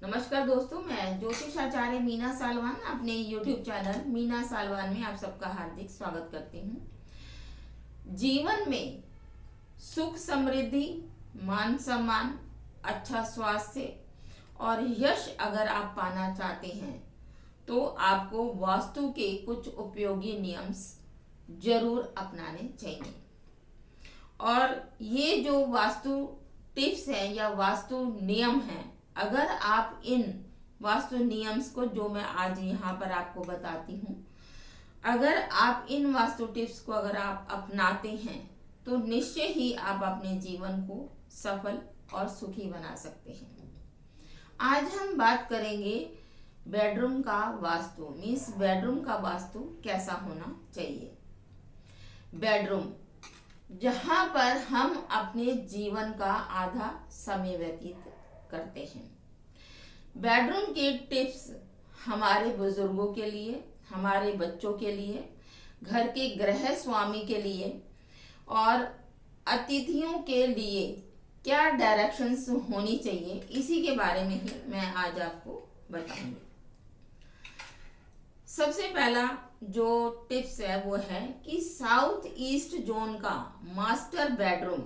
नमस्कार दोस्तों, मैं ज्योतिषाचार्य मीना सालवान अपने YouTube चैनल मीना सालवान में आप सबका हार्दिक स्वागत करती हूँ। जीवन में सुख समृद्धि, मान सम्मान, अच्छा स्वास्थ्य और यश अगर आप पाना चाहते हैं तो आपको वास्तु के कुछ उपयोगी नियम जरूर अपनाने चाहिए। और ये जो वास्तु टिप्स हैं या वास्तु नियम हैं, अगर आप इन वास्तु नियम्स को जो मैं आज यहाँ पर आपको बताती हूँ, अगर आप इन वास्तु टिप्स को अगर आप अपनाते हैं तो निश्चय ही आप अपने जीवन को सफल और सुखी बना सकते हैं। आज हम बात करेंगे बेडरूम का वास्तु, मीन्स बेडरूम का वास्तु कैसा होना चाहिए। बेडरूम जहाँ पर हम अपने जीवन का आधा समय व्यतीत करते हैं। बेडरूम के टिप्स हमारे बुजुर्गों के लिए, हमारे बच्चों के लिए, घर के गृह स्वामी के लिए और अतिथियों के लिए क्या डायरेक्शंस होनी चाहिए, इसी के बारे में ही मैं आज आपको बताऊंगी। सबसे पहला जो टिप्स है वो है कि साउथ ईस्ट जोन का मास्टर बेडरूम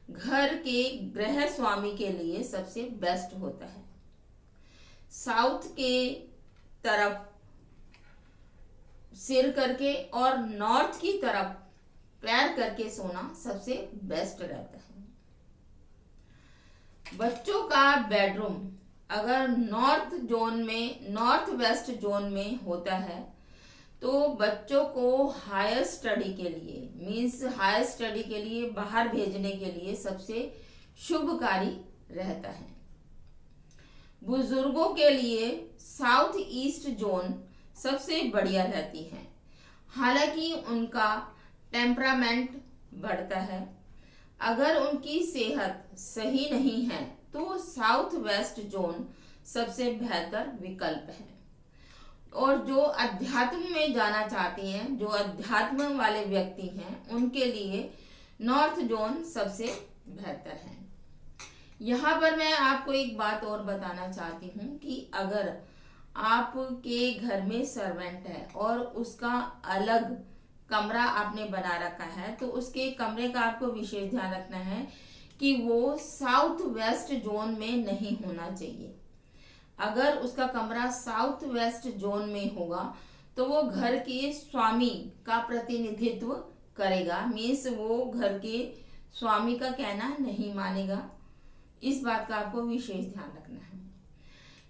घर के गृह स्वामी के लिए सबसे बेस्ट होता है। साउथ के तरफ सिर करके और नॉर्थ की तरफ पैर करके सोना सबसे बेस्ट रहता है। बच्चों का बेडरूम अगर नॉर्थ जोन में, नॉर्थ वेस्ट जोन में होता है तो बच्चों को हायर स्टडी के लिए, मीन्स हायर स्टडी के लिए बाहर भेजने के लिए सबसे शुभकारी रहता है। बुजुर्गों के लिए साउथ ईस्ट जोन सबसे बढ़िया रहती है। हालांकि उनका टेम्परामेंट बढ़ता है। अगर उनकी सेहत सही नहीं है तो साउथ वेस्ट जोन सबसे बेहतर विकल्प है। और जो अध्यात्म में जाना चाहते हैं, जो अध्यात्म वाले व्यक्ति हैं, उनके लिए नॉर्थ जोन सबसे बेहतर है। यहाँ पर मैं आपको एक बात और बताना चाहती हूँ कि अगर आपके घर में सर्वेंट है और उसका अलग कमरा आपने बना रखा है तो उसके कमरे का आपको विशेष ध्यान रखना है कि वो साउथ वेस्ट जोन में नहीं होना चाहिए। अगर उसका कमरा साउथ वेस्ट जोन में होगा तो वो घर के स्वामी का प्रतिनिधित्व करेगा, मीन्स वो घर के स्वामी का कहना नहीं मानेगा। इस बात का आपको विशेष ध्यान रखना है।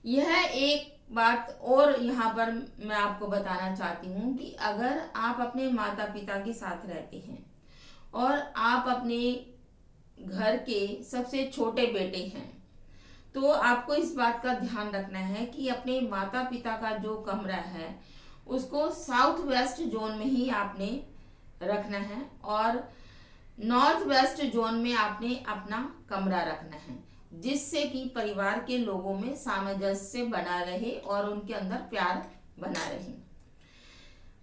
यह एक बात और यहाँ पर मैं आपको बताना चाहती हूँ कि अगर आप अपने माता पिता के साथ रहते हैं और आप अपने घर के सबसे छोटे बेटे हैं तो आपको इस बात का ध्यान रखना है कि अपने माता पिता का जो कमरा है उसको साउथ वेस्ट जोन में ही आपने रखना है और नॉर्थ वेस्ट जोन में आपने अपना कमरा रखना है, जिससे कि परिवार के लोगों में सामंजस्य बना रहे और उनके अंदर प्यार बना रहे।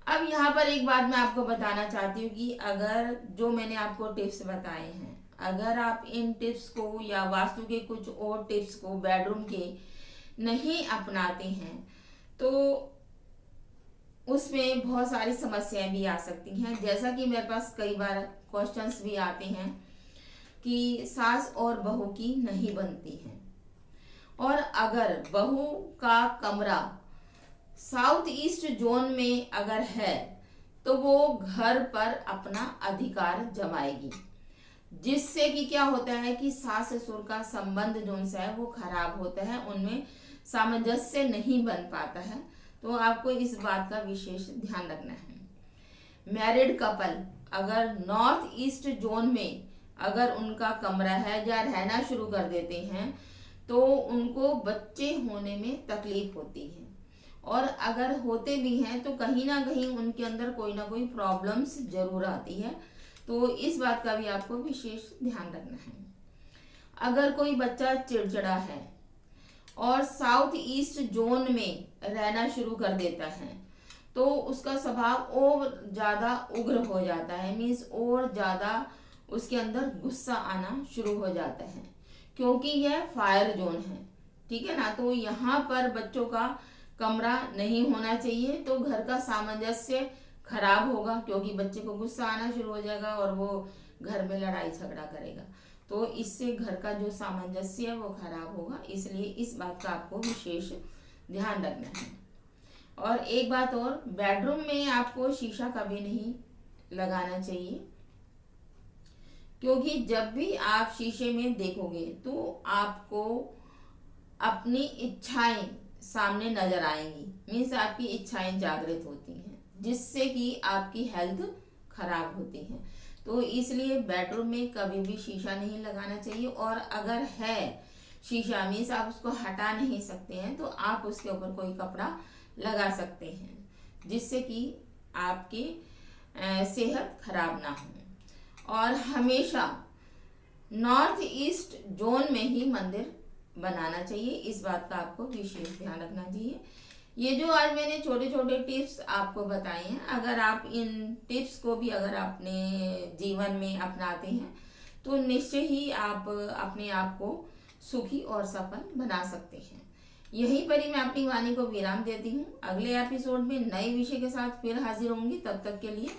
अब यहाँ पर एक बात मैं आपको बताना चाहती हूँ कि अगर जो मैंने आपको टिप्स बताए हैं, अगर आप इन टिप्स को या वास्तु के कुछ और टिप्स को बेडरूम के नहीं अपनाते हैं तो उसमें बहुत सारी समस्याएं भी आ सकती हैं। जैसा कि मेरे पास कई बार क्वेश्चंस भी आते हैं कि सास और बहू की नहीं बनती है, और अगर बहू का कमरा साउथ ईस्ट जोन में अगर है तो वो घर पर अपना अधिकार जमाएगी, जिससे कि क्या होता है कि सास ससुर का संबंध जो है वो खराब होता है, उनमें सामंजस्य नहीं बन पाता है। तो आपको इस बात का विशेष ध्यान रखना है। मैरिड कपल अगर नॉर्थ ईस्ट जोन में अगर उनका कमरा है या रहना शुरू कर देते हैं तो उनको बच्चे होने में तकलीफ होती है, और अगर होते भी हैं तो कहीं ना कहीं उनके अंदर कोई ना कोई प्रॉब्लम्स जरूर आती है। तो इस बात का भी आपको विशेष ध्यान रखना है। अगर कोई बच्चा चिड़चिड़ा है और साउथ ईस्ट जोन में रहना शुरू कर देता है तो उसका स्वभाव और ज्यादा उग्र हो जाता है, मीन्स और ज्यादा उसके अंदर गुस्सा आना शुरू हो जाता है, क्योंकि यह फायर जोन है। ठीक है ना। तो यहाँ पर बच्चों का कमरा नहीं होना चाहिए, तो घर का सामंजस्य खराब होगा, क्योंकि बच्चे को गुस्सा आना शुरू हो जाएगा और वो घर में लड़ाई झगड़ा करेगा। तो इससे घर का जो सामंजस्य है वो खराब होगा, इसलिए इस बात का आपको विशेष ध्यान रखना है। और एक बात और, बेडरूम में आपको शीशा कभी नहीं लगाना चाहिए, क्योंकि जब भी आप शीशे में देखोगे तो आपको अपनी इच्छाएं सामने नजर आएंगी, मीन्स आपकी इच्छाएं जागृत होती हैं, जिससे कि आपकी हेल्थ खराब होती है। तो इसलिए बेडरूम में कभी भी शीशा नहीं लगाना चाहिए, और अगर है शीशा मीन्स आप उसको हटा नहीं सकते हैं, तो आप उसके ऊपर कोई कपड़ा लगा सकते हैं, जिससे कि आपकी सेहत खराब ना हो। और हमेशा नॉर्थ ईस्ट जोन में ही मंदिर बनाना चाहिए, इस बात का आपको विशेष ध्यान रखना चाहिए। ये जो आज मैंने छोटे छोटे टिप्स आपको बताए हैं, अगर आप इन टिप्स को भी अगर अपने जीवन में अपनाते हैं तो निश्चय ही आप अपने आप को सुखी और सफल बना सकते हैं। यहीं पर ही मैं अपनी वाणी को विराम देती हूँ। अगले एपिसोड में नए विषय के साथ फिर हाजिर होंगी, तब तक के लिए